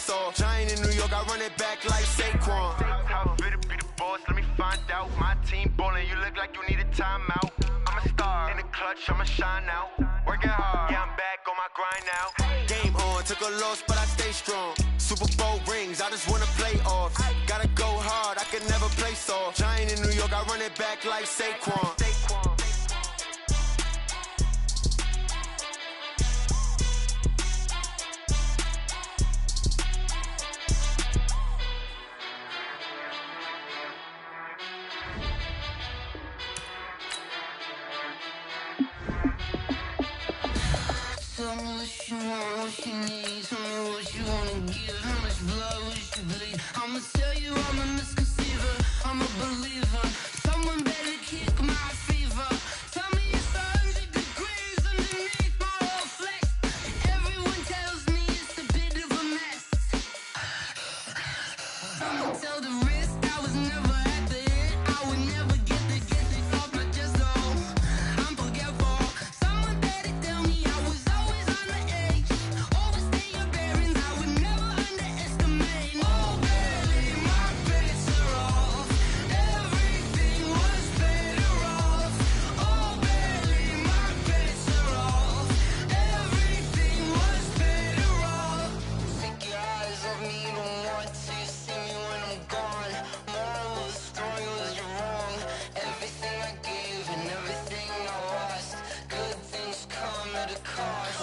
face off. Giant in New York, I run it back like Saquon. How fit to be the boss, let me find out. My team ballin', you look like you need a timeout. I'm a star, in the clutch, I'ma shine out. Working hard, yeah, I'm back on my grind now. Game on, took a loss, but I stay strong. Super Bowl rings, I just wanna play off. Gotta go hard, I can never play soft. Giant in New York, I run it back like Saquon. Tell me what you want, what you need. Tell me what you wanna give. How much blood would you bleed? I'ma tell you I'm a misconceiver. I'm a believer. Someone better kick my fever. Tell me it's 100 degrees underneath my whole flesh. Everyone tells me it's a bit of a mess. Someone tell the wrist I was never at the end. I would never get this off my chest though. I'm forgetful. Someone better tell me I was always on the edge. Overstay your bearings, I would never underestimate. Oh baby, my bets are off. Everything was better off. Oh baby, my bets are off. Everything was better off. Take your eyes off me, don't want to see me when I'm gone. Moral of the story was you're wrong. Everything I gave and everything I lost. Good things come at a cost.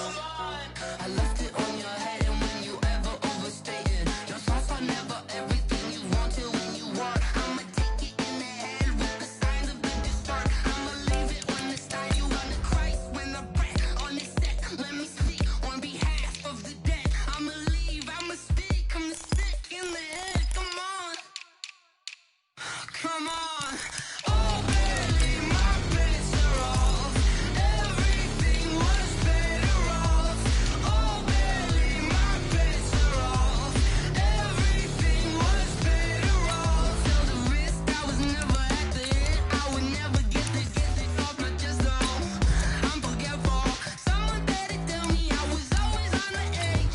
I left it on your head, and when you ever overstay it, your thoughts are never everything you wanted when you want. I'ma take it in the head with the signs of the distort. I'ma leave it on the side. You on the Christ when the breath on the set. Let me speak on behalf of the dead. I'ma leave, I'ma speak. I'm the sick in the head. Come on, come on. Oh baby, my bets are off. Everything was better off. Oh baby, my bets are off. Everything was better off. Tell the wrist I was never at the end. I would never get this off my chest though. I'm forgetful. Someone better tell me I was always on the edge.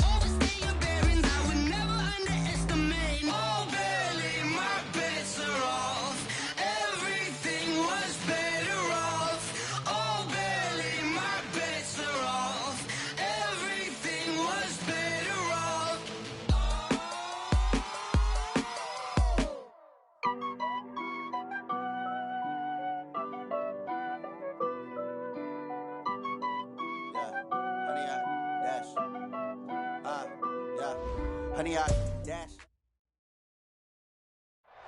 Overstay your bearings, I would never underestimate. Oh baby, my bets are off. Everything was better off. Oh baby, my bets are off. Everything was better off. Honey, I dash.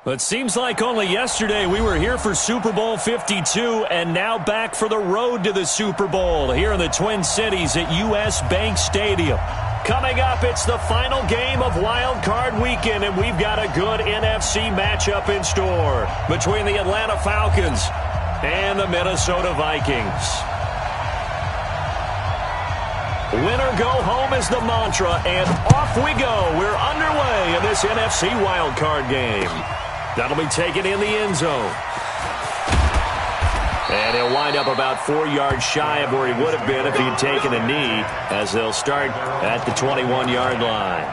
It seems like only yesterday we were here for Super Bowl 52 and now back for the road to the Super Bowl here in the Twin Cities at US Bank Stadium. Coming up, it's the final game of Wild Card Weekend, and we've got a good NFC matchup in store between the Atlanta Falcons and the Minnesota Vikings. Winner go home is the mantra, and off we go. We're underway in this NFC wildcard game. That'll be taken in the end zone. And he'll wind up about 4 yards shy of where he would have been if he'd taken a knee, as they'll start at the 21-yard line.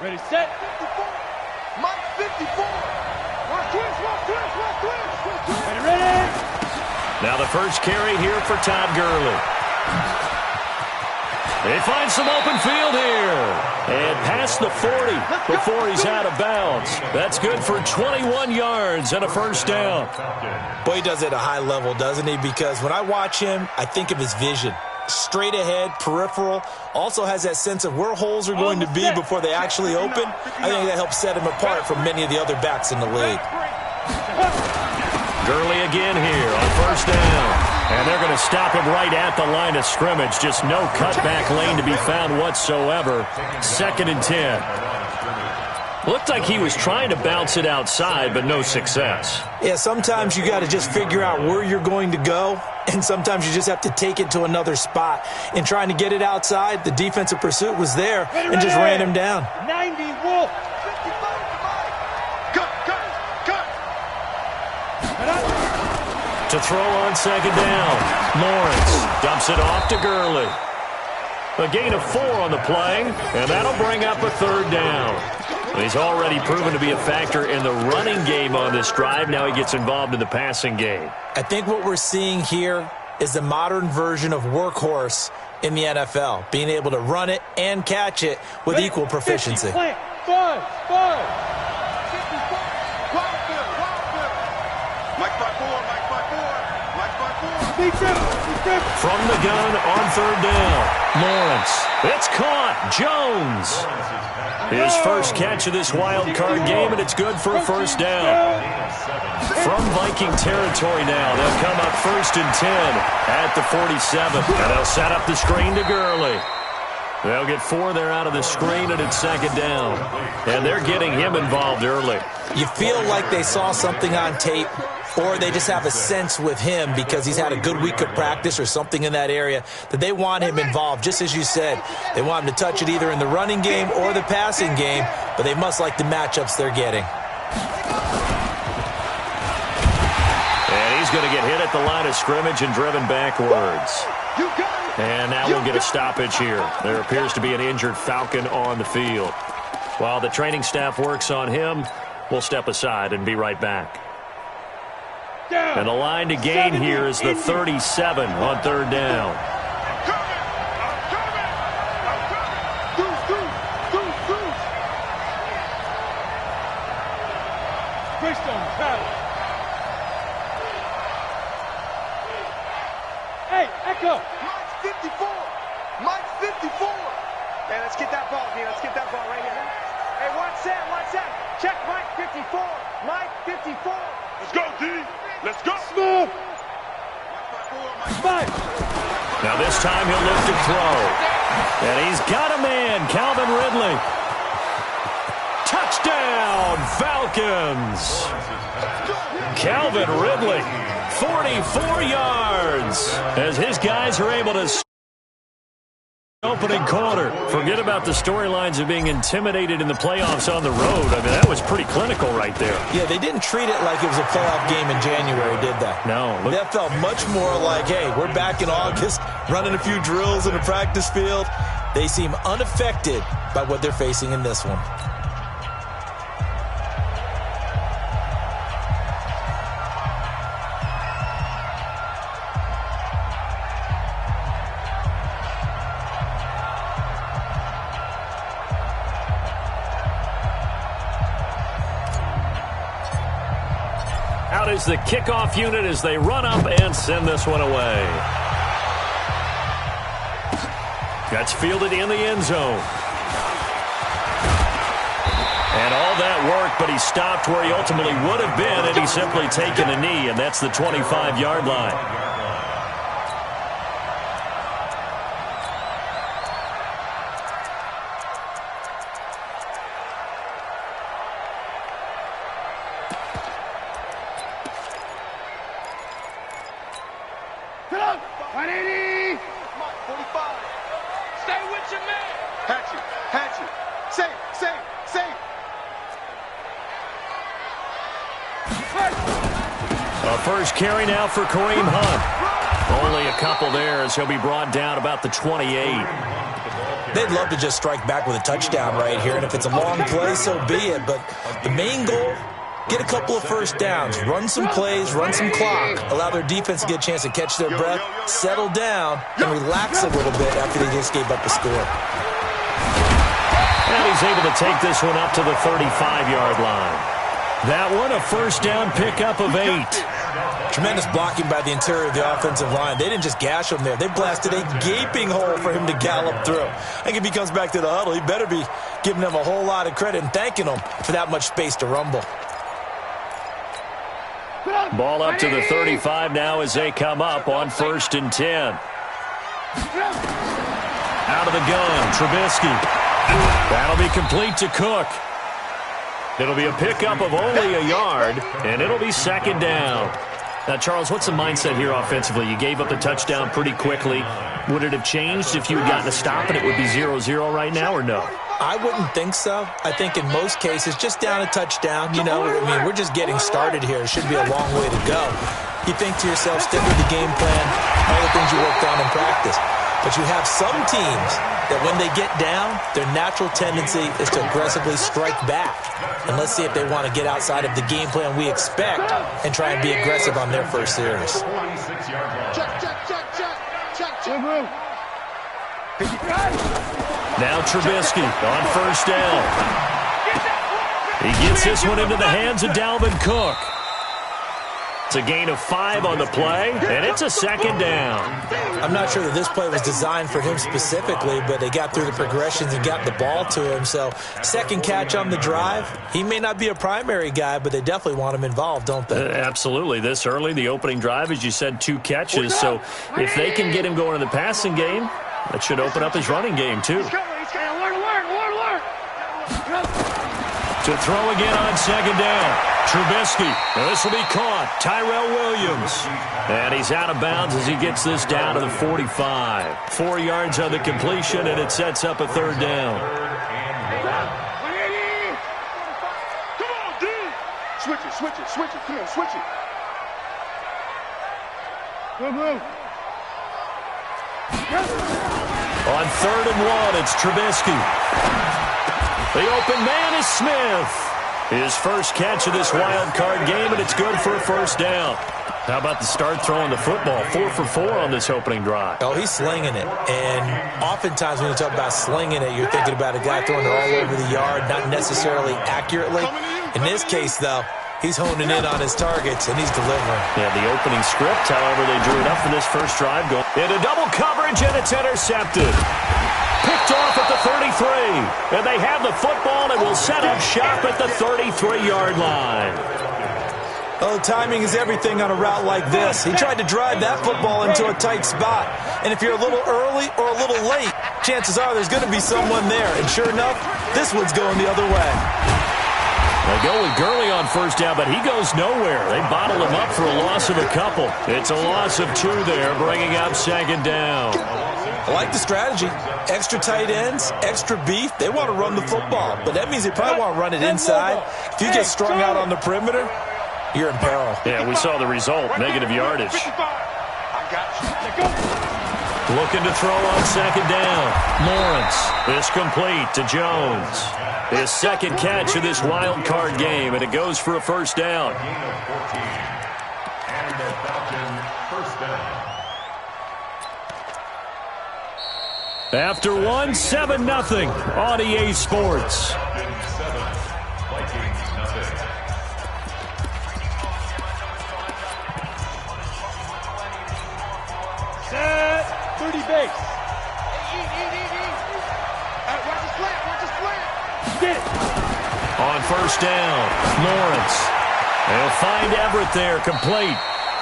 Ready, set, 54. Mike, 54. Watch twist. Ready. Now the first carry here for Todd Gurley. They find some open field here. And past the 40 before he's out of bounds. That's good for 21 yards and a first down. Boy, he does it at a high level, doesn't he? Because when I watch him, I think of his vision. Straight ahead, peripheral, also has that sense of where holes are going to be before they actually open. I think that helps set him apart from many of the other backs in the league. Gurley again here on first down. And they're going to stop him right at the line of scrimmage. Just no cutback lane to be found whatsoever. 2nd and 10. Looked like he was trying to bounce it outside, but no success. Yeah, sometimes you got to just figure out where you're going to go and sometimes you just have to take it to another spot. In trying to get it outside, the defensive pursuit was there and just ran him down. 90 Wolf. To throw on second down. Lawrence dumps it off to Gurley. A gain of 4 on the play, and that'll bring up a third down. He's already proven to be a factor in the running game on this drive. Now he gets involved in the passing game. I think what we're seeing here is the modern version of workhorse in the NFL, being able to run it and catch it with equal proficiency. 50, 5. From the gun on third down. Lawrence. It's caught. Jones. His first catch of this wild card game, and it's good for a first down. From Viking territory now, they'll come up 1st and 10 at the 47. And they'll set up the screen to Gurley. They'll get 4 there out of the screen, and it's second down. And they're getting him involved early. You feel like they saw something on tape, or they just have a sense with him because he's had a good week of practice or something in that area that they want him involved. Just as you said, they want him to touch it either in the running game or the passing game, but they must like the matchups they're getting. And he's going to get hit at the line of scrimmage and driven backwards. And now we'll get a stoppage here. There appears to be an injured Falcon on the field. While the training staff works on him, we'll step aside and be right back. And the line to gain here is the 37 on third down. Hey, Echo. Mike's 54. Mike's 54. Hey, let's get that ball, D. Let's get that ball right here. Hey, watch that. Check Mike 54. Mike 54. Let's go, D. Let's go. Smooth. Five. Now this time he'll look to throw. And he's got a man, Calvin Ridley. Touchdown, Falcons. Calvin Ridley, 44 yards, as his guys are able to opening quarter. Forget about the storylines of being intimidated in the playoffs on the road. I mean, that was pretty clinical right there. Yeah, they didn't treat it like it was a playoff game in January, did they? No. That felt much more like, hey, we're back in August, running a few drills in the practice field. They seem unaffected by what they're facing in this one. Out is the kickoff unit as they run up and send this one away. That's fielded in the end zone. And all that work, but he stopped where he ultimately would have been had he simply taken a knee, and that's the 25-yard line. First carry now for Kareem Hunt. Only a couple there as he'll be brought down about the 28. They'd love to just strike back with a touchdown right here, and if it's a long play, so be it. But the main goal, get a couple of first downs, run some plays, run some clock, allow their defense to get a chance to catch their breath, settle down, and relax a little bit after they just gave up a score. And he's able to take this one up to the 35-yard line. That one, a first down pickup of 8. Tremendous blocking by the interior of the offensive line. They didn't just gash him there. They blasted a gaping hole for him to gallop through. I think if he comes back to the huddle, he better be giving them a whole lot of credit and thanking them for that much space to rumble. Ball up to the 35 now as they come up on 1st and 10. Out of the gun, Trubisky. That'll be complete to Cook. It'll be a pickup of only a yard, and it'll be second down. Now, Charles, what's the mindset here offensively? You gave up the touchdown pretty quickly. Would it have changed if you had gotten a stop and it would be 0-0 right now, or no? I wouldn't think so. I think in most cases, just down a touchdown, we're just getting started here. It should be a long way to go. You think to yourself, stick with the game plan, all the things you worked on in practice. But you have some teams that when they get down, their natural tendency is to aggressively strike back. And let's see if they want to get outside of the game plan we expect and try and be aggressive on their first series. Now Trubisky on first down. He gets this one into the hands of Dalvin Cook. It's a gain of 5 on the play, and it's a second down. I'm not sure that this play was designed for him specifically, but they got through the progressions and got the ball to him. So second catch on the drive. He may not be a primary guy, but they definitely want him involved, don't they? Absolutely. This early, the opening drive, as you said, 2 catches. So if they can get him going in the passing game, that should open up his running game, too. To throw again on second down. Trubisky. This will be caught. Tyrell Williams. And he's out of bounds as he gets this down to the 45. 4 yards on the completion, and it sets up a third down. Come on, D. Switch it. Come on, switch it. Move. On 3rd and 1, it's Trubisky. The open man is Smith. His first catch of this wild card game, and it's good for a first down. How about the start throwing the football? 4 for 4 on this opening drive. Oh, he's slinging it. And oftentimes when you talk about slinging it, you're thinking about a guy throwing it all over the yard, not necessarily accurately. In this case, though, he's honing in on his targets, and he's delivering. Yeah, the opening script, however, they drew it up for this first drive. Going into double coverage, and it's intercepted. Picked off at the 33. And they have the football and will set up shop at the 33-yard line. Oh, timing is everything on a route like this. He tried to drive that football into a tight spot. And if you're a little early or a little late, chances are there's going to be someone there. And sure enough, this one's going the other way. They go with Gurley on first down, but he goes nowhere. They bottle him up for a loss of a couple. It's a loss of 2 there, bringing up second down. I like the strategy. Extra tight ends, extra beef. They want to run the football, but that means they probably want to run it inside. If you get strung out on the perimeter, you're in peril. Yeah, we saw the result, negative yardage. Looking to throw on second down. Lawrence is complete to Jones. His second catch of this wild card game, and it goes for a first down. After 1, 7-0 on EA Sports. Set. 30 base. Watch the slant. Get it. On first down, Lawrence. They'll find Everett there, complete.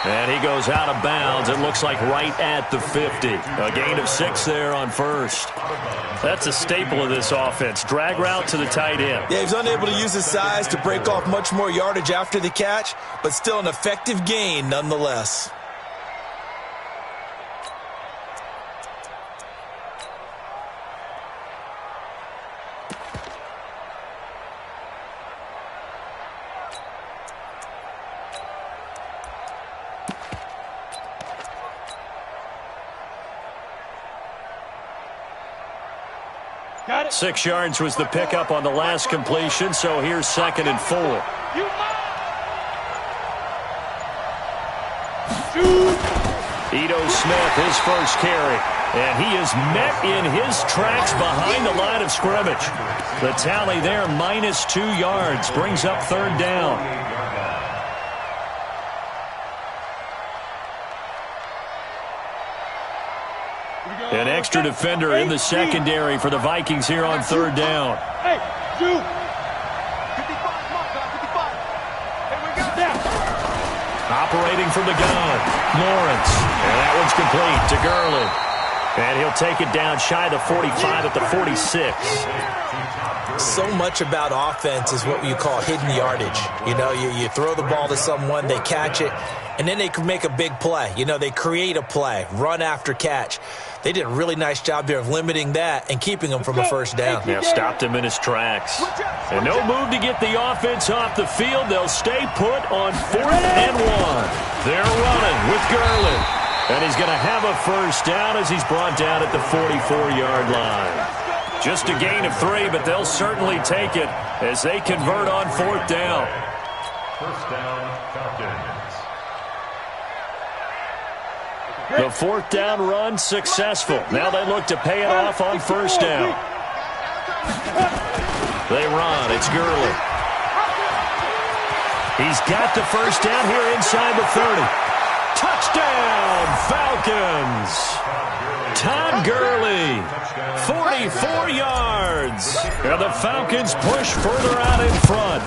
And he goes out of bounds, it looks like right at the 50. A gain of 6 there on first. That's a staple of this offense. Drag route to the tight end. Yeah, he's unable to use his size to break off much more yardage after the catch, but still an effective gain nonetheless. Got it. 6 yards was the pickup on the last completion, so here's 2nd and 4. Ito Smith, his first carry. And he is met in his tracks behind the line of scrimmage. The tally there, minus 2 yards, brings up 3rd down. An extra defender in the secondary for the Vikings here on 3rd down. Hey, 2. 55, Here we go. Down. Operating from the gun, Lawrence. And that one's complete to Gurley. And he'll take it down shy of the 45 at the 46. So much about offense is what you call hidden yardage. You know, you throw the ball to someone, they catch it, and then they can make a big play. You know, they create a play, run after catch. They did a really nice job there of limiting that and keeping him from a first down. Yeah, stopped him in his tracks. And no move to get the offense off the field. They'll stay put on 4th and 1. They're running with Gurley. And he's going to have a first down as he's brought down at the 44-yard line. Just a gain of 3, but they'll certainly take it as they convert on 4th down. First down, Falcons. The 4th down run successful. Now they look to pay it off on first down. They run. It's Gurley. He's got the first down here inside the 30. Touchdown, Falcons. Todd Gurley, 44 yards. And the Falcons push further out in front.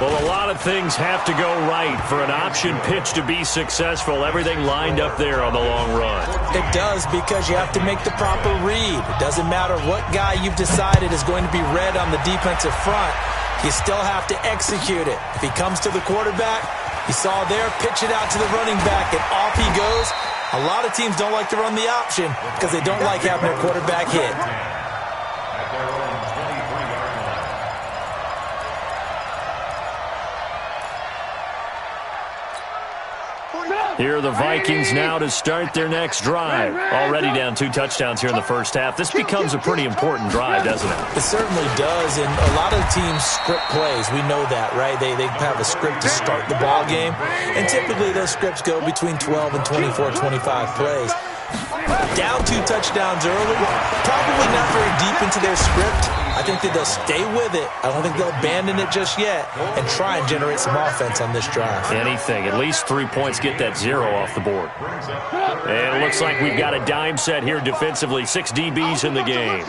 Well, a lot of things have to go right for an option pitch to be successful. Everything lined up there on the long run. It does, because you have to make the proper read. It doesn't matter what guy you've decided is going to be read on the defensive front. You still have to execute it. If he comes to the quarterback, you saw there, pitch it out to the running back, and off he goes. A lot of teams don't like to run the option because they don't like having their quarterback hit. Here are the Vikings now to start their next drive. Already down 2 touchdowns here in the first half. This becomes a pretty important drive, doesn't it? It certainly does, and a lot of teams script plays. We know that, right? They have a script to start the ball game, and typically those scripts go between 12 and 24, 25 plays. Down 2 touchdowns early, probably not very deep into their script. I think that they'll stay with it. I don't think they'll abandon it just yet and try and generate some offense on this drive. Anything. At least 3 points, get that 0 off the board. And it looks like we've got a dime set here defensively. 6 DBs in the game.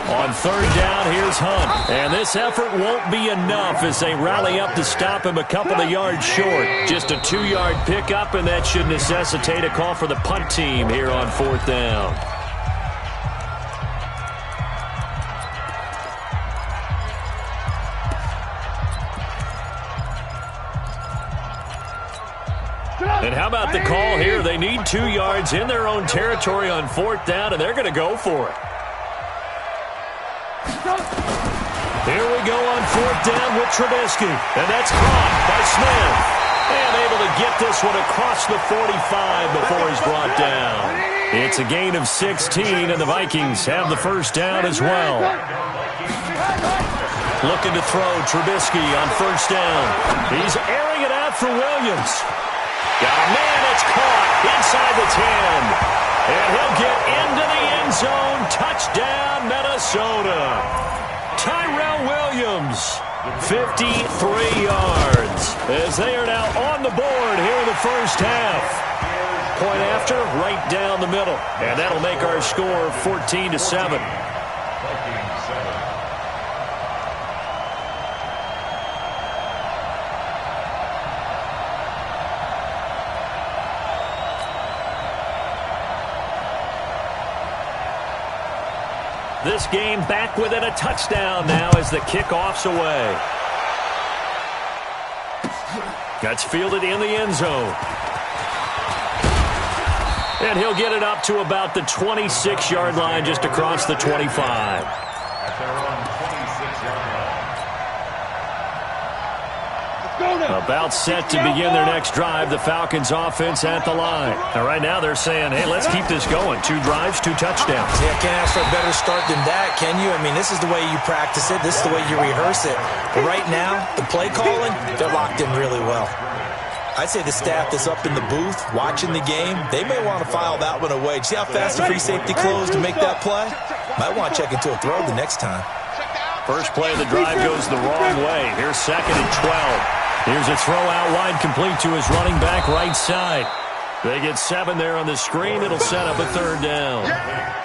On 3rd down, here's Hunt. And this effort won't be enough as they rally up to stop him a couple of yards short. Just a 2-yard pickup, and that should necessitate a call for the punt team here on 4th down. And how about the call here? They need 2 yards in their own territory on 4th down, and they're going to go for it. Here we go on 4th down with Trubisky. And that's caught by Smith. And able to get this one across the 45 before he's brought down. It's a gain of 16, and the Vikings have the first down as well. Looking to throw Trubisky on 1st down. He's airing it out for Williams. Got a man that's caught inside the 10. And he'll get into the end zone. Touchdown, Minnesota. Tyrell Williams, 53 yards, as they are now on the board here in the first half. Point after, right down the middle. And that'll make our score 14-7. This game back within a touchdown now as the kickoff's away. That's fielded in the end zone. And he'll get it up to about the 26-yard line, just across the 25. About set to begin their next drive. The Falcons offense at the line. Now, right now they're saying, hey, let's keep this going. 2 drives, 2 touchdowns. Yeah, can't ask for a better start than that, can you? I mean, this is the way you practice it. This is the way you rehearse it. But right now, the play calling, they're locked in really well. I'd say the staff that's up in the booth watching the game, they may want to file that one away. See how fast the free safety closed to make that play? Might want to check into a throw the next time. First play of the drive goes the wrong way. Here's 2nd and 12. Here's a throw out wide, complete to his running back right side. They get 7 there on the screen. It'll set up a 3rd down.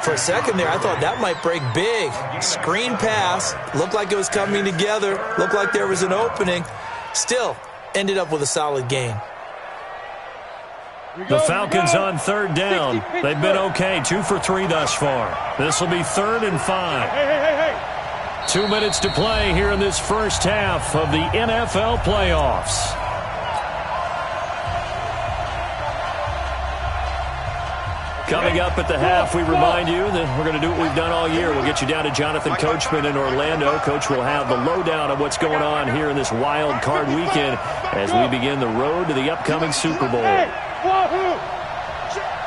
For a second there, I thought that might break big. Screen pass. Looked like it was coming together. Looked like there was an opening. Still, ended up with a solid gain. The Falcons on 3rd down. They've been okay. 2 for 3 thus far. This will be 3rd and 5. 2 minutes to play here in this first half of the NFL playoffs. Coming up at the half, we remind you that we're going to do what we've done all year. We'll get you down to Jonathan Coachman in Orlando. Coach will have the lowdown of what's going on here in this wild card weekend as we begin the road to the upcoming Super Bowl. Check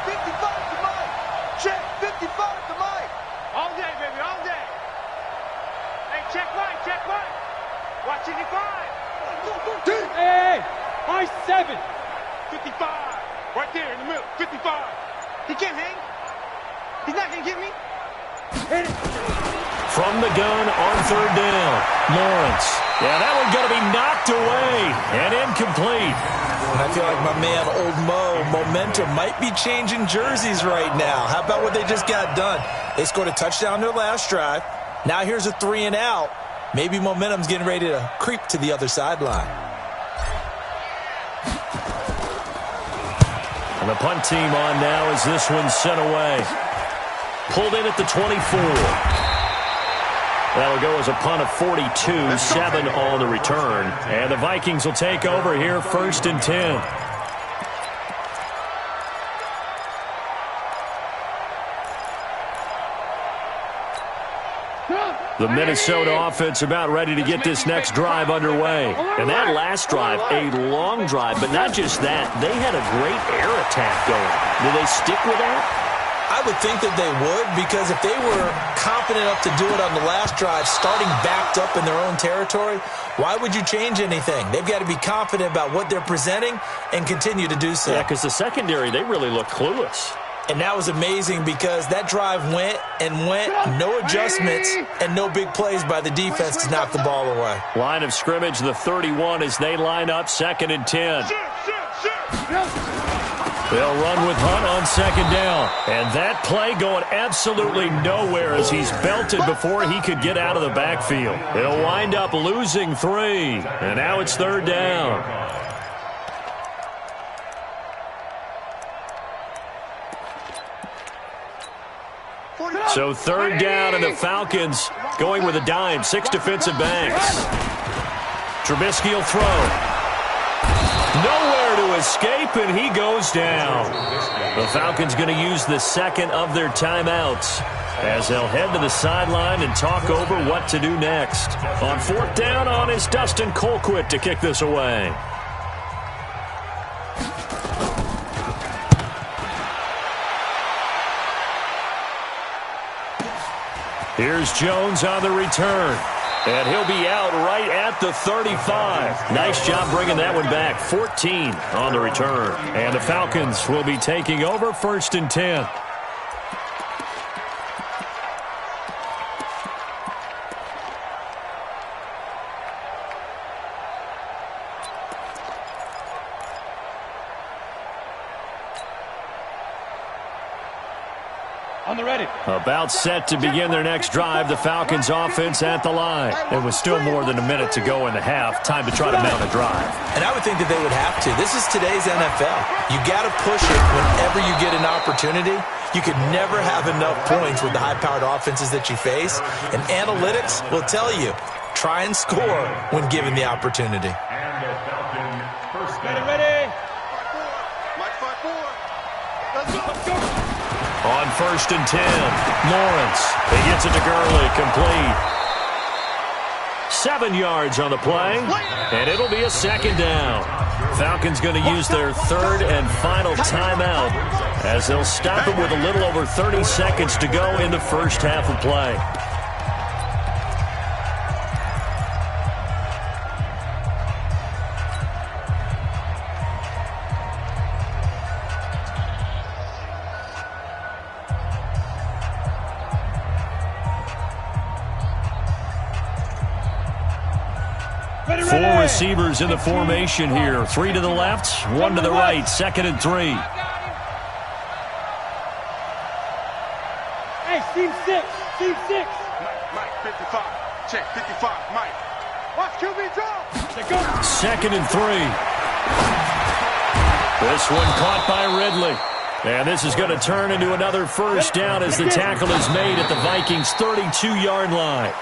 55 to Mike. Check 55 to Mike. All day, baby, all day. Hey, check Mike, check Mike. Watch 55. Hey, my 7. 55. Right there in the middle, 55. He can't hang. He's not going to get me. Hit it. From the gun on third down, Lawrence. Yeah, that one going to be knocked away and incomplete. And I feel like my man, Old Mo, momentum might be changing jerseys right now. How about what they just got done? They scored a touchdown their last drive. Now here's a 3 and out. Maybe momentum's getting ready to creep to the other sideline. And the punt team on now as this one's sent away. Pulled in at the 24. That'll go as a punt of 42, 7 on the return. And the Vikings will take over here, 1st and 10. The Minnesota offense about ready to get this next drive underway. And that last drive, a long drive, but not just that. They had a great air attack going. Do they stick with that? I would think that they would, because if they were confident enough to do it on the last drive, starting backed up in their own territory, why would you change anything? They've got to be confident about what they're presenting and continue to do so. Yeah, because the secondary, they really look clueless. And that was amazing because that drive went and went, no adjustments, and no big plays by the defense to knock the ball away. Line of scrimmage, the 31 as they line up, 2nd and 10. They'll run with Hunt on 2nd down. And that play going absolutely nowhere as he's belted before he could get out of the backfield. They'll wind up losing 3. And now it's 3rd down. So 3rd down, and the Falcons going with a dime. 6 defensive backs. Trubisky will throw. Nowhere to escape, and he goes down. The Falcons going to use the 2nd of their timeouts as they'll head to the sideline and talk over what to do next. On 4th down on is Dustin Colquitt to kick this away. Here's Jones on the return. And he'll be out right at the 35. Nice job bringing that one back. 14 on the return. And the Falcons will be taking over, 1st and 10. On the ready. About set to begin their next drive. The Falcons offense at the line. And with still more than a minute to go in the half, time to try to mount a drive. And I would think that they would have to. This is today's NFL. You got to push it whenever you get an opportunity. You could never have enough points with the high-powered offenses that you face. And analytics will tell you, try and score when given the opportunity. And the Falcons first down. Ready. Mike 5-4. Let's go. On 1st and 10, Lawrence. He gets it to Gurley, complete. 7 yards on the play, and it'll be a 2nd down. Falcons going to use their 3rd and final timeout as they'll stop it with a little over 30 seconds to go in the first half of play. Four receivers in the formation here. 3 to the left, 1 to the right. 2nd and 3. Hey, team 6. Team 6. Mike 55. Check 55. Mike. Watch QB drop. Let's go. 2nd and 3. This one caught by Ridley. And this is going to turn into another first down as the tackle is made at the Vikings' 32-yard line.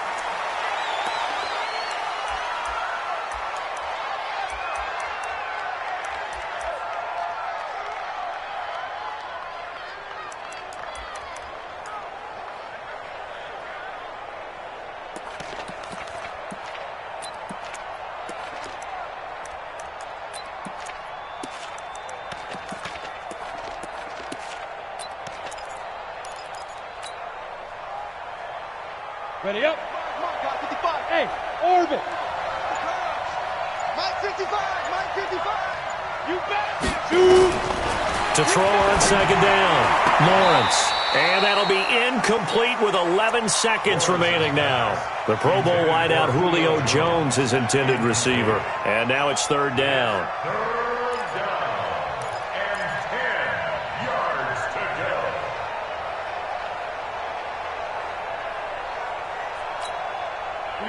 Ready up. Come on, guys, 55. Hey, orbit. Mike 55, Mike 55. You better. To throw on second down, Lawrence. And that'll be incomplete with 11 seconds remaining now. The Pro Bowl wideout Julio Jones is intended receiver. And now it's third down. Third down and 10 yards to go.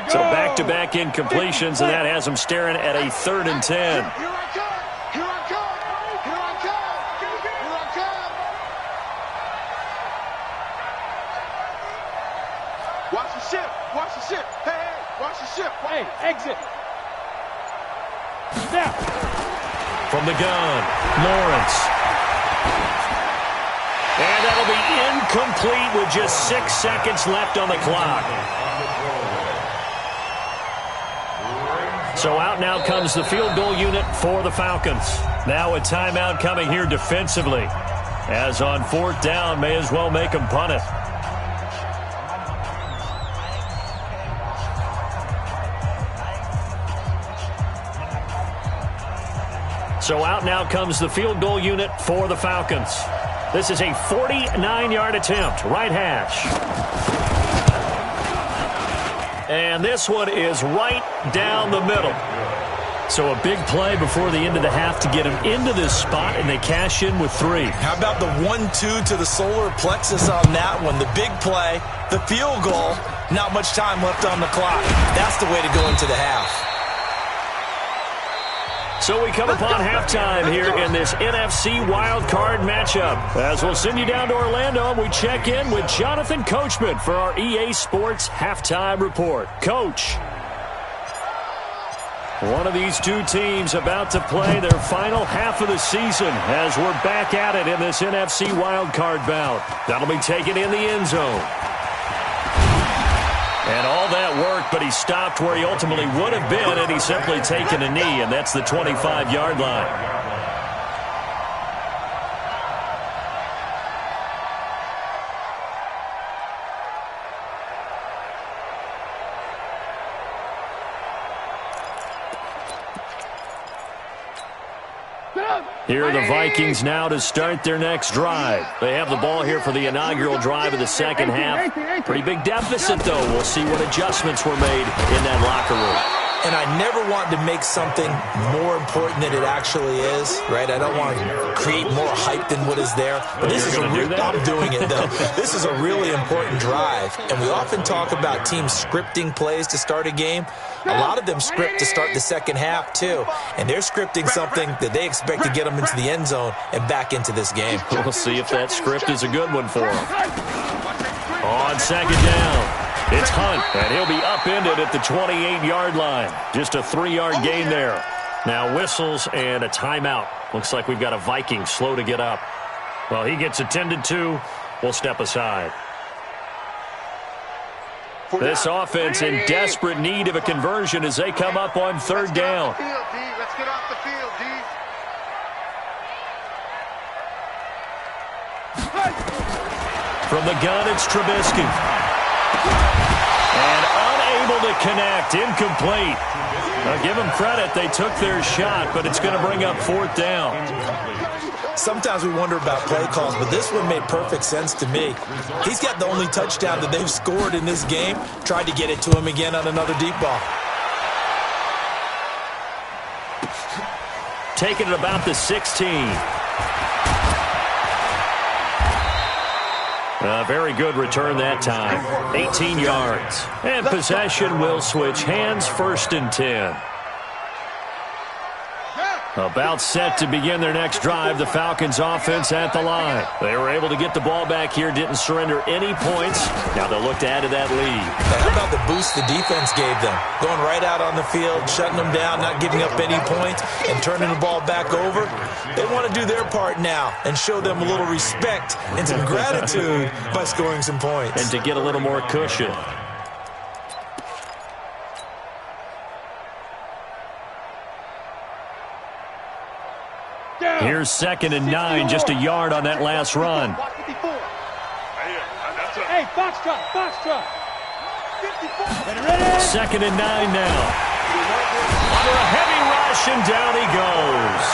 So back-to-back incompletions, and that has him staring at a 3rd and 10. Here I come. Here I come. Here I come. Here I come. Watch the ship. Watch the ship. Hey, hey, watch the ship. Hey, exit. Snap. From the gun, Lawrence. And that'll be incomplete with just 6 seconds left on the clock. So out now comes the field goal unit for the Falcons. Now a timeout coming here defensively. As on 4th down, may as well make them punt it. So out now comes the field goal unit for the Falcons. This is a 49-yard attempt, right hash. And this one is right down the middle. So a big play before the end of the half to get them into this spot, and they cash in with 3. How about the 1-2 to the solar plexus on that one? The big play, the field goal, not much time left on the clock. That's the way to go into the half. So we come upon halftime here in this NFC Wild Card matchup. As we'll send you down to Orlando, and we check in with Jonathan Coachman for our EA Sports Halftime Report. Coach. One of these two teams about to play their final half of the season as we're back at it in this NFC Wild Card bout. That'll be taken in the end zone. And all that work, but he stopped where he ultimately would have been, and he's simply taken a knee, and that's the 25-yard line. Here are the Vikings now to start their next drive. They have the ball here for the inaugural drive of the second half. Pretty big deficit, though. We'll see what adjustments were made in that locker room. And I never want to make something more important than it actually is, right? I don't want to create more hype than what is there. But this is I'm doing it, though. This is a really important drive. And we often talk about teams scripting plays to start a game. A lot of them script to start the second half, too. And they're scripting something that they expect to get them into the end zone and back into this game. We'll see if that script is a good one for them. On second down, it's Hunt, and he'll be upended at the 28-yard line. Just a 3-yard gain there. Now whistles and a timeout. Looks like we've got a Viking slow to get up. Well, he gets attended to. We'll step aside. This offense in desperate need of a conversion as they come up on third down. Let's get off the field, D. From the gun, it's Trubisky. And unable to connect, incomplete. Now, give them credit, they took their shot, but it's going to bring up 4th down. Sometimes we wonder about play calls, but this one made perfect sense to me. He's got the only touchdown that they've scored in this game. Tried to get it to him again on another deep ball. Taking it about the 16. A very good return that time. 18 yards. And possession will switch hands, 1st and 10. About set to begin their next drive, the Falcons offense at the line. They were able to get the ball back here, didn't surrender any points. Now they'll look to add to that lead. How about the boost the defense gave them? Going right out on the field, shutting them down, not giving up any points, and turning the ball back over. They want to do their part now and show them a little respect and some gratitude by scoring some points. And to get a little more cushion. Here's 2nd and 9, just a yard on that last run. Hey, Foxtrot, Foxtrot. 2nd and 9 now. Under a heavy rush, and down he goes.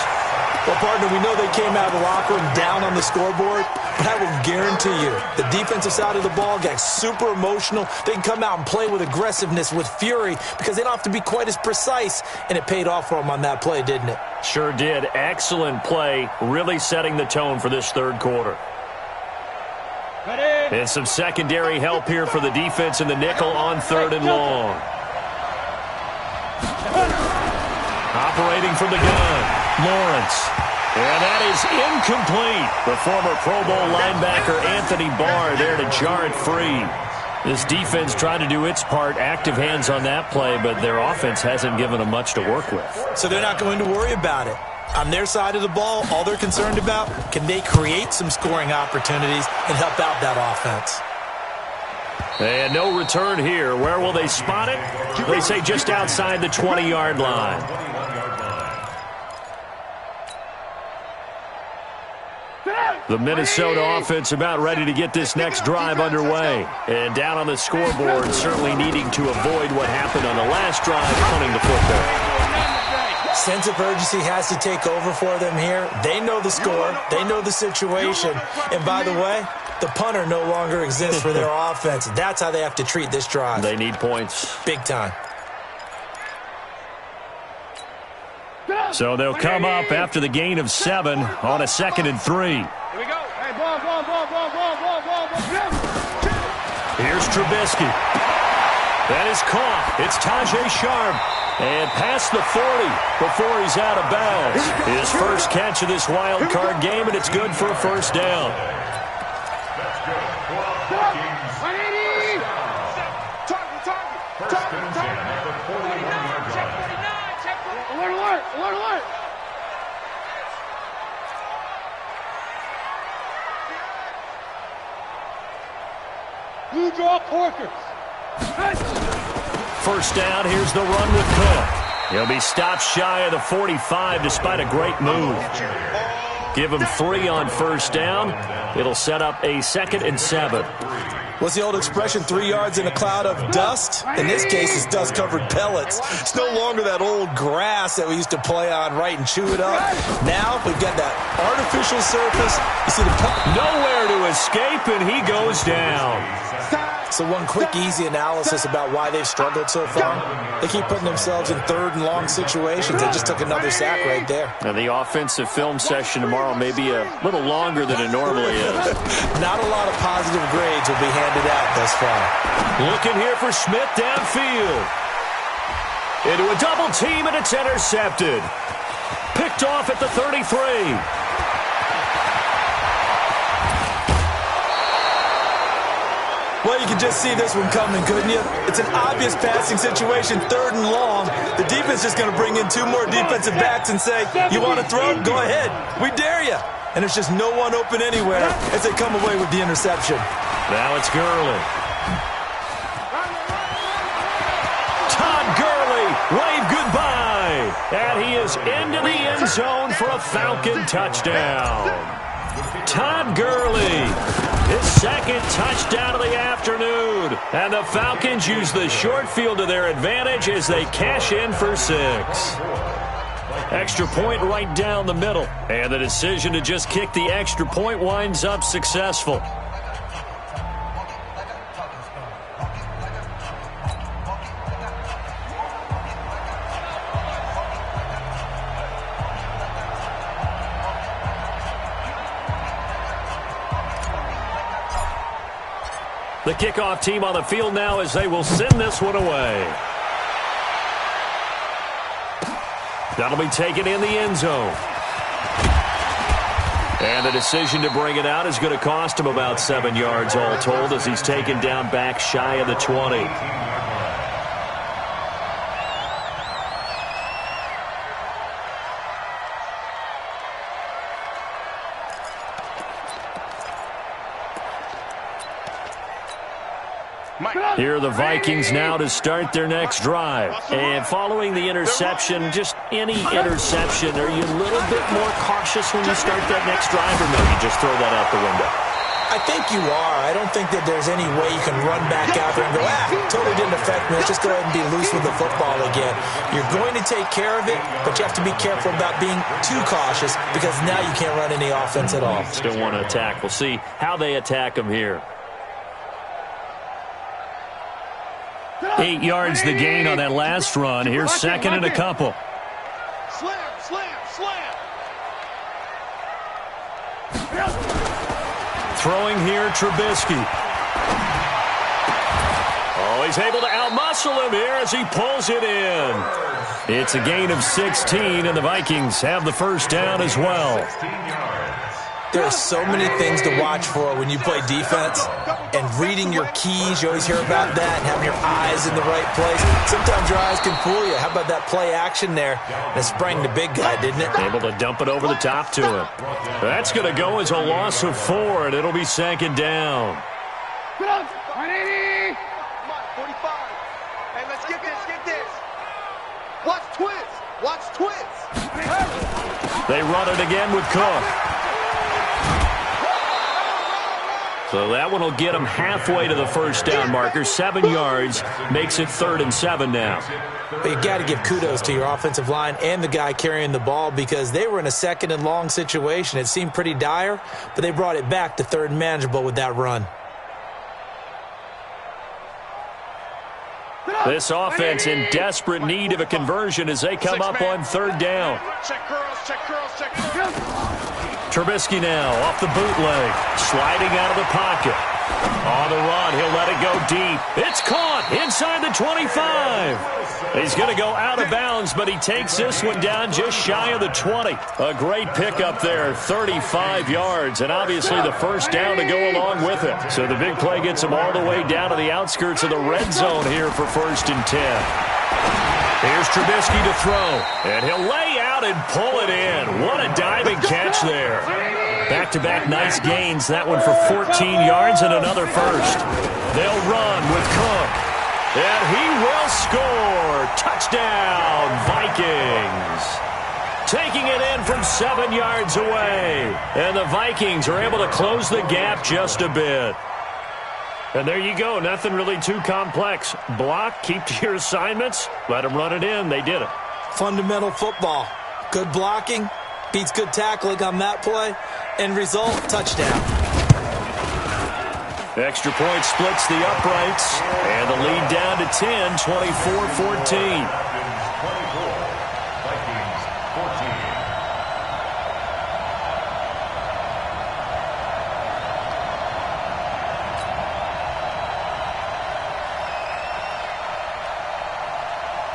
Well, partner, we know they came out of the locker room down on the scoreboard, but I will guarantee you the defensive side of the ball got super emotional. They can come out and play with aggressiveness, with fury, because they don't have to be quite as precise, and it paid off for them on that play, didn't it? Sure did. Excellent play, really setting the tone for this third quarter. And some secondary help here for the defense in the nickel on 3rd and long. Operating from the gun, Lawrence. And that is incomplete. The former Pro Bowl linebacker Anthony Barr there to jar it free. This defense tried to do its part, active hands on that play, but their offense hasn't given them much to work with. So they're not going to worry about it. On their side of the ball, all they're concerned about, can they create some scoring opportunities and help out that offense? And no return here. Where will they spot it? They say just outside the 20-yard line. The Minnesota offense about ready to get this next drive underway. And down on the scoreboard, certainly needing to avoid what happened on the last drive, punting the football. Sense of urgency has to take over for them here. They know the score. They know the situation. And by the way, the punter no longer exists for their offense. That's how they have to treat this drive. They need points. Big time. So they'll come up after the gain of 7 on a 2nd and 3. Here we go. Hey, ball. Here's Trubisky. That is caught. It's Tajay Sharp. And past the 40 before he's out of bounds. His first catch of this wild card game, and it's good for a first down. Alert. Blue draw Corkers. First down, here's the run with Cook. He'll be stopped shy of the 45 despite a great move. Give him 3 on first down. It'll set up a 2nd and 7. What's the old expression, 3 yards in a cloud of dust? In this case, it's dust-covered pellets. It's no longer that old grass that we used to play on, right, and chew it up. Now we've got that artificial surface. You see the nowhere to escape, and he goes down. So one quick, easy analysis about why they've struggled so far. They keep putting themselves in 3rd and long situations. They just took another sack right there. And the offensive film session tomorrow may be a little longer than it normally is. Not a lot of positive grades will be handed out thus far. Looking here for Smith downfield. Into a double team, and it's intercepted. Picked off at the 33. Well, you can just see this one coming, couldn't you? It's an obvious passing situation, 3rd and long. The defense is just going to bring in 2 more defensive backs and say, you want to throw? Go ahead. We dare you. And there's just no one open anywhere as they come away with the interception. Now it's Gurley. Todd Gurley, wave goodbye. And he is into the end zone for a Falcon touchdown. Todd Gurley, his 2nd touchdown of the afternoon. And the Falcons use the short field to their advantage as they cash in for 6. Extra point right down the middle. And the decision to just kick the extra point winds up successful. The kickoff team on the field now as they will send this one away. That'll be taken in the end zone. And the decision to bring it out is going to cost him about 7 yards all told as he's taken down back shy of the 20. Here are the Vikings now to start their next drive. And following the interception, just any interception, are you a little bit more cautious when you start that next drive, or maybe just throw that out the window? I think you are. I don't think that there's any way you can run back out there and go, totally didn't affect me. Let's just go ahead and be loose with the football again. You're going to take care of it, but you have to be careful about being too cautious because now you can't run any offense at all. Still want to attack. We'll see how they attack him here. 8 yards the gain on that last run. Here's second and a couple. Slam, slam, slam. Throwing here, Trubisky. Oh, he's able to outmuscle him here as he pulls it in. It's a gain of 16, and the Vikings have the first down as well. There are so many things to watch for when you play defense, and reading your keys, you always hear about that, and having your eyes in the right place. Sometimes your eyes can fool you. How about that play action there? And it sprang the big guy, didn't it? Able to dump it over the top to him. That's going to go as a loss of 4, and it'll be second down. 180. Come on, 45. Hey, let's get this. Watch twins. They run it again with Cook. So that one will get them halfway to the first down marker. 7 yards makes it 3rd and 7 now. But you got to give kudos to your offensive line and the guy carrying the ball because they were in a 2nd and long situation. It seemed pretty dire, but they brought it back to 3rd and manageable with that run. This offense in desperate need of a conversion as they come up on 3rd down. Check girls. Trubisky now off the bootleg, sliding out of the pocket. On the run, he'll let it go deep. It's caught inside the 25. He's going to go out of bounds, but he takes this one down just shy of the 20. A great pickup there, 35 yards, and obviously the first down to go along with it. So the big play gets him all the way down to the outskirts of the red zone here for 1st and 10. Here's Trubisky to throw, and he'll lay out and pull it in. What a diving catch there. Back-to-back nice gains, that one for 14 yards and another first. They'll run with Cook, and he will score. Touchdown, Vikings. Taking it in from 7 yards away, and the Vikings are able to close the gap just a bit. And there you go. Nothing really too complex. Block, keep to your assignments, let them run it in. They did it. Fundamental football. Good blocking beats good tackling on that play. End result, touchdown. Extra point splits the uprights. And the lead down to 10, 24-14.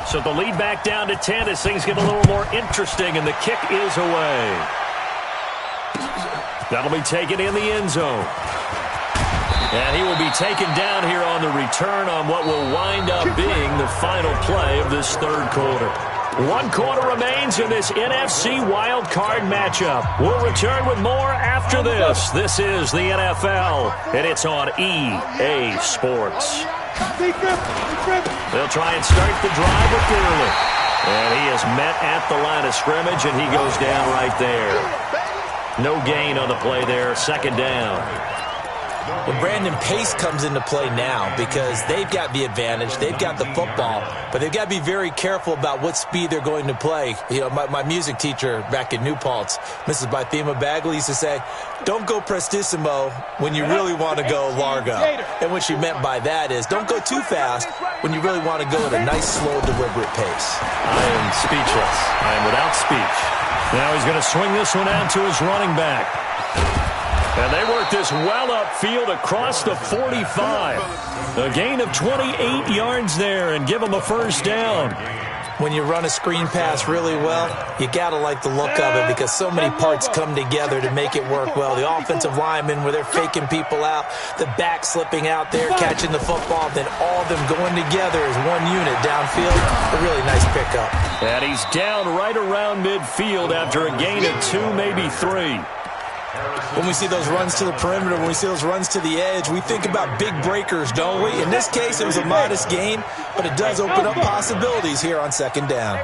So the lead back down to 10 as things get a little more interesting, and the kick is away. That'll be taken in the end zone. And he will be taken down here on the return on what will wind up being the final play of this 3rd quarter. 1 quarter remains in this NFC wild card matchup. We'll return with more after this. This is the NFL, and it's on EA Sports. They'll try and start the drive with Gurley. And he is met at the line of scrimmage, and he goes down right there. No gain on the play there, 2nd down. Well, Brandon, pace comes into play now because they've got the advantage. They've got the football, but they've got to be very careful about what speed they're going to play. You know, my music teacher back in New Paltz, Mrs. Bythema Bagley, used to say, don't go prestissimo when you really want to go largo. And what she meant by that is don't go too fast when you really want to go at a nice, slow, deliberate pace. I am speechless. I am without speech. Now he's going to swing this one out to his running back. And they work this well upfield across the 45. A gain of 28 yards there and give them a first down. When you run a screen pass really well, you got to like the look of it because so many parts come together to make it work well. The offensive linemen where they're faking people out, the back slipping out there, catching the football, then all of them going together as one unit downfield. A really nice pickup. And he's down right around midfield after a gain of 2, maybe 3. When we see those runs to the perimeter, when we see those runs to the edge, we think about big breakers, don't we? In this case, it was a modest gain, but it does open up possibilities here on 2nd down.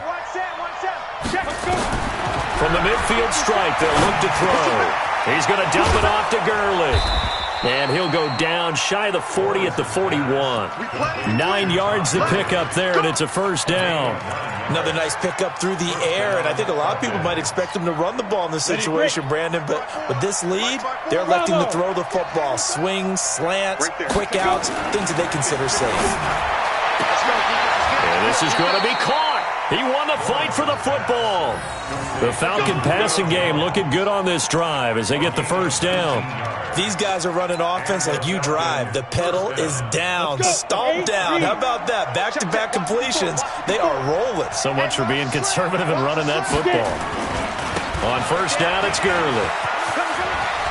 From the midfield strike, they'll look to throw. He's going to dump it off to Gurley. And he'll go down shy of the 40 at the 41. 9 yards to pick up there, and it's a first down. Another nice pickup through the air, and I think a lot of people might expect him to run the ball in this situation, Brandon, but with this lead, they're electing to throw the football. Swings, slants, quick outs, things that they consider safe. And this is going to be caught. He won the fight for the football. The Falcon passing game looking good on this drive as they get the first down. These guys are running offense like you drive. The pedal is down, stomp down. How about that? Back-to-back completions. They are rolling. So much for being conservative and running that football. On first down, it's Gurley.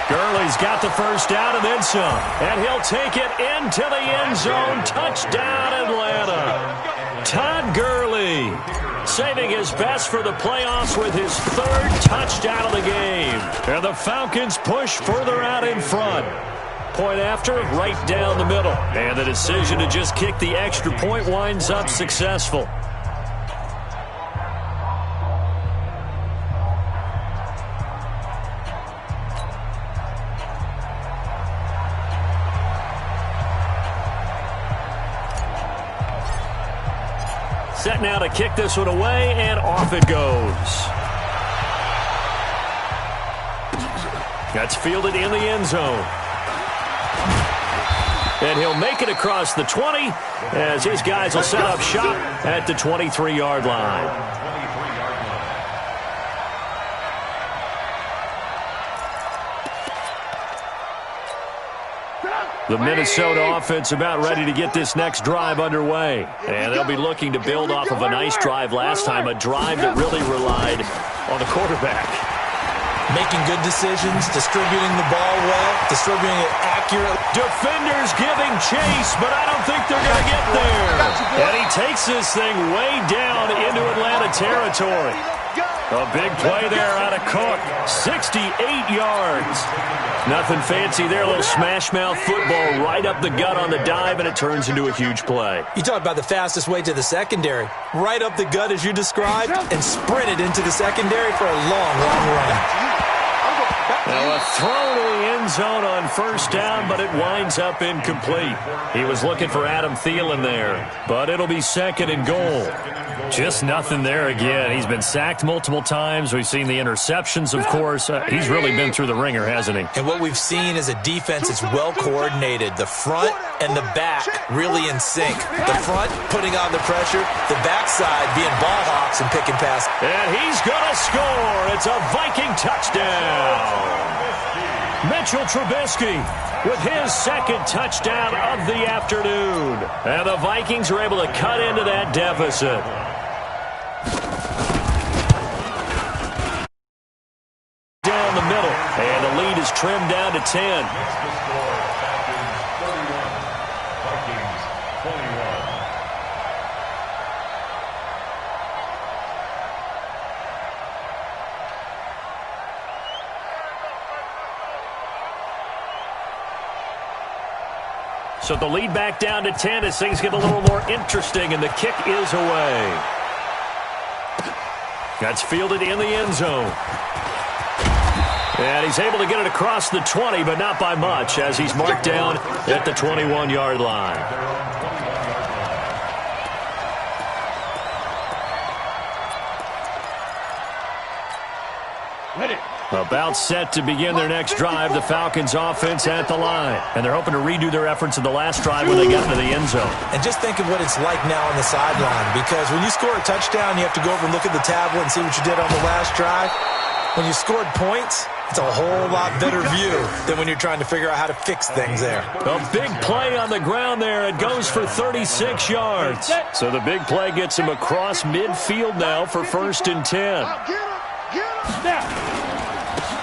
Gurley's got the first down and then some. And he'll take it into the end zone. Touchdown, Atlanta. Todd Gurley saving his best for the playoffs with his third touchdown of the game. And the Falcons push further out in front. Point after, right down the middle. And the decision to just kick the extra point winds up successful. Set now to kick this one away, and off it goes. That's fielded in the end zone. And he'll make it across the 20 as his guys will set up shop at the 23-yard line. The Minnesota offense about ready to get this next drive underway. And they'll be looking to build off of a nice drive last time, a drive that really relied on the quarterback. Making good decisions, distributing the ball well, distributing it accurately. Defenders giving chase, but I don't think they're going to get there. And he takes this thing way down into Atlanta territory. A big play there out of Cook. 68 yards. Nothing fancy there. A little smash-mouth football right up the gut on the dive, and it turns into a huge play. You talk about the fastest way to the secondary. Right up the gut as you described and sprinted into the secondary for a long, long run. Now a throw to the end zone on first down, but it winds up incomplete. He was looking for Adam Thielen there, but it'll be second and goal. Just nothing there again. He's been sacked multiple times. We've seen the interceptions, of course. He's really been through the ringer, hasn't he? And what we've seen is a defense that's well-coordinated. The front and the back really in sync. The front putting on the pressure, the backside being ball hawks and pick and pass. And he's going to score. It's a Viking touchdown. Mitchell Trubisky with his second touchdown of the afternoon. And the Vikings are able to cut into that deficit. Down the middle, and the lead is trimmed down to 10. So the lead back down to 10 as things get a little more interesting, and the kick is away. That's fielded in the end zone. And he's able to get it across the 20, but not by much, as he's marked down at the 21-yard line. About set to begin their next drive, the Falcons offense at the line. And they're hoping to redo their efforts of the last drive when they got into the end zone. And just think of what it's like now on the sideline, because when you score a touchdown, you have to go over and look at the tablet and see what you did on the last drive. When you scored points, it's a whole lot better view than when you're trying to figure out how to fix things there. A big play on the ground there. It goes for 36 yards. So the big play gets him across midfield now for 1st and 10.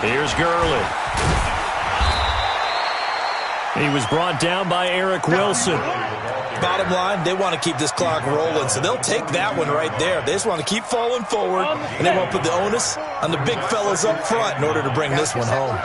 Here's Gurley. He was brought down by Eric Wilson. Bottom line, they want to keep this clock rolling, so they'll take that one right there. They just want to keep falling forward, and they won't put the onus on the big fellas up front in order to bring this one home.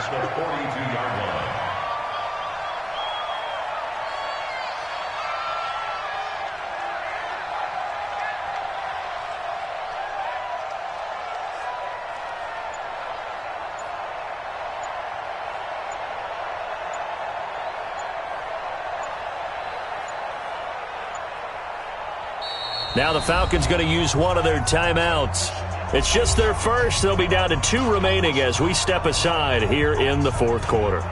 Now the Falcons going to use one of their timeouts. It's just their first. They'll be down to 2 remaining as we step aside here in the fourth quarter.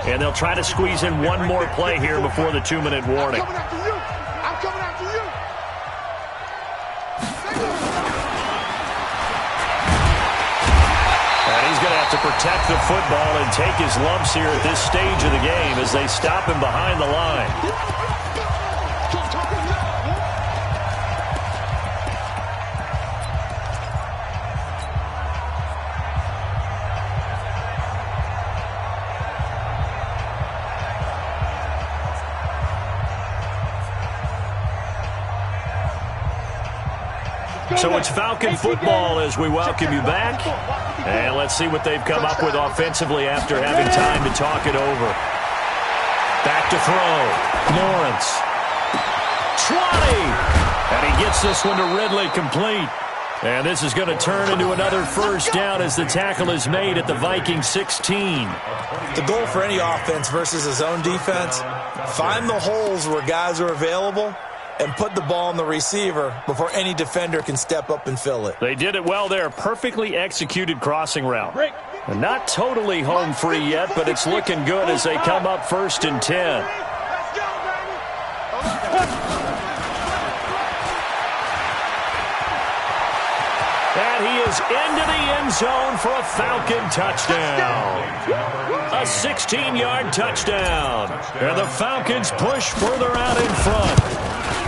And they'll try to squeeze in one more play here before the 2-minute warning. I'm coming after you. I'm coming after you. And he's going to have to protect the football and take his lumps here at this stage of the game as they stop him behind the line. So it's Falcon football as we welcome you back. And let's see what they've come up with offensively after having time to talk it over. Back to throw. Lawrence. 20. And he gets this one to Ridley complete. And this is going to turn into another first down as the tackle is made at the Vikings 16. The goal for any offense versus his own defense, find the holes where guys are available and put the ball on the receiver before any defender can step up and fill it. They did it well there. Perfectly executed crossing route. And not totally home free yet, but it's looking good as they come up 1st and 10. And he is into the end zone for a Falcon touchdown. A 16-yard touchdown. And the Falcons push further out in front.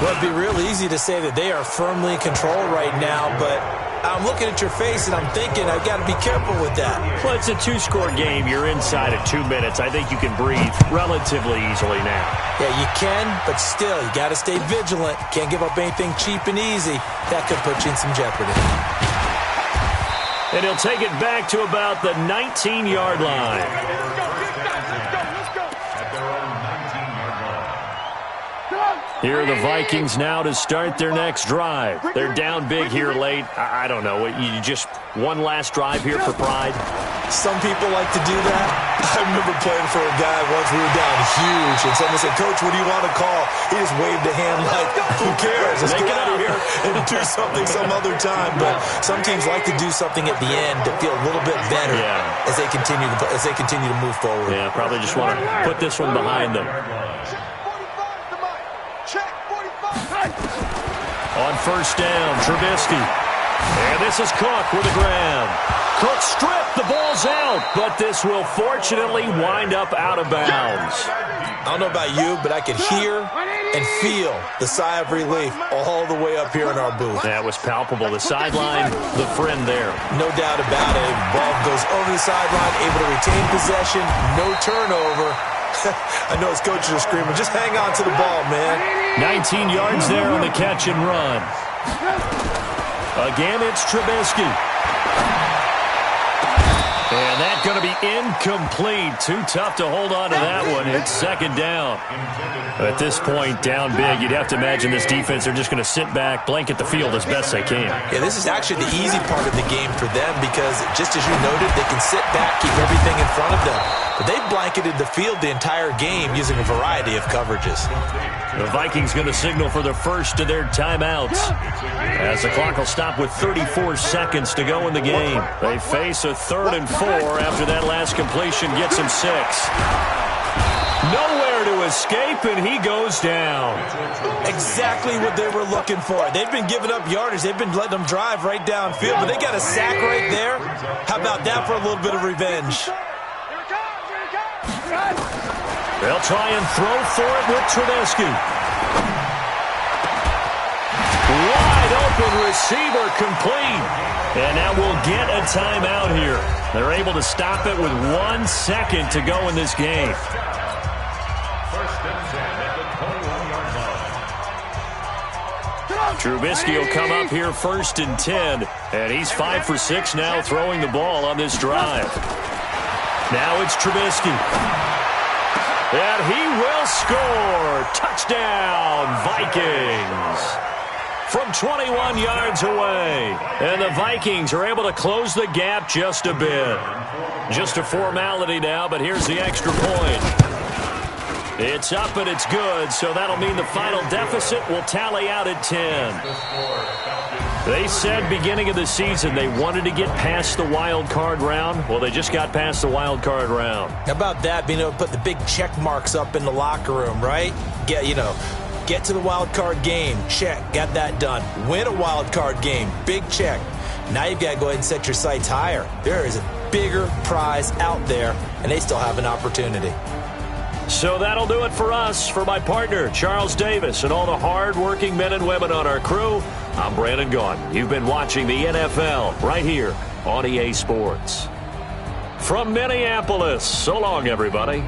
Well, it'd be real easy to say that they are firmly in control right now, but I'm looking at your face and I'm thinking I've got to be careful with that. Well, it's a 2-score game. You're inside of 2 minutes. I think you can breathe relatively easily now. Yeah, you can, but still, you got to stay vigilant. Can't give up anything cheap and easy. That could put you in some jeopardy. And he'll take it back to about the 19-yard line. Here are the Vikings now to start their next drive. They're down big here late. I don't know. You just one last drive here for pride? Some people like to do that. I remember playing for a guy once. We were down huge, and someone said, "Coach, what do you want to call?" He just waved a hand like, "Who cares? Let's get out of here and do something some other time." But some teams like to do something at the end to feel a little bit better as they continue to move forward. Yeah, probably just want to put this one behind them. On 1st down, Trubisky. And this is Cook with the grab. Cook stripped, the ball's out, but this will fortunately wind up out of bounds. I don't know about you, but I could hear and feel the sigh of relief all the way up here in our booth. That was palpable. The sideline, the friend there. No doubt about it. Ball goes over the sideline, able to retain possession, no turnover. I know his coaches are screaming, just hang on to the ball, man. 19 yards there on the catch and run. Again, it's Trubisky. And that's going to be incomplete. Too tough to hold on to that one. It's 2nd down. At this point, down big, you'd have to imagine this defense, they're just going to sit back, blanket the field as best they can. Yeah, this is actually the easy part of the game for them because, just as you noted, they can sit back, keep everything in front of them. But they've blanketed the field the entire game using a variety of coverages. The Vikings going to signal for the first of their timeouts as the clock will stop with 34 seconds to go in the game. They face a 3rd and 4 after that last completion gets him 6. Nowhere to escape, and he goes down. Exactly what they were looking for. They've been giving up yardage. They've been letting them drive right downfield, but they got a sack right there. How about that for a little bit of revenge? They'll try and throw for it with Trubisky. Wide open receiver complete. And now we'll get a timeout here. They're able to stop it with 1 second to go in this game. Trubisky will come up here 1st and 10. And he's 5 for 6 now throwing the ball on this drive. Now it's Trubisky. And he will score. Touchdown, Vikings. From 21 yards away. And the Vikings are able to close the gap just a bit. Just a formality now, but here's the extra point. It's up and it's good, so that'll mean the final deficit will tally out at 10. They said beginning of the season they wanted to get past the wild card round. Well, they just got past the wild card round. How about that, being able to put the big check marks up in the locker room, right? Get to the wild card game. Check. Got that done. Win a wild card game. Big check. Now you've got to go ahead and set your sights higher. There is a bigger prize out there, and they still have an opportunity. So that'll do it for us. For my partner, Charles Davis, and all the hard-working men and women on our crew, I'm Brandon Gaudin. You've been watching the NFL right here on EA Sports. From Minneapolis, so long, everybody.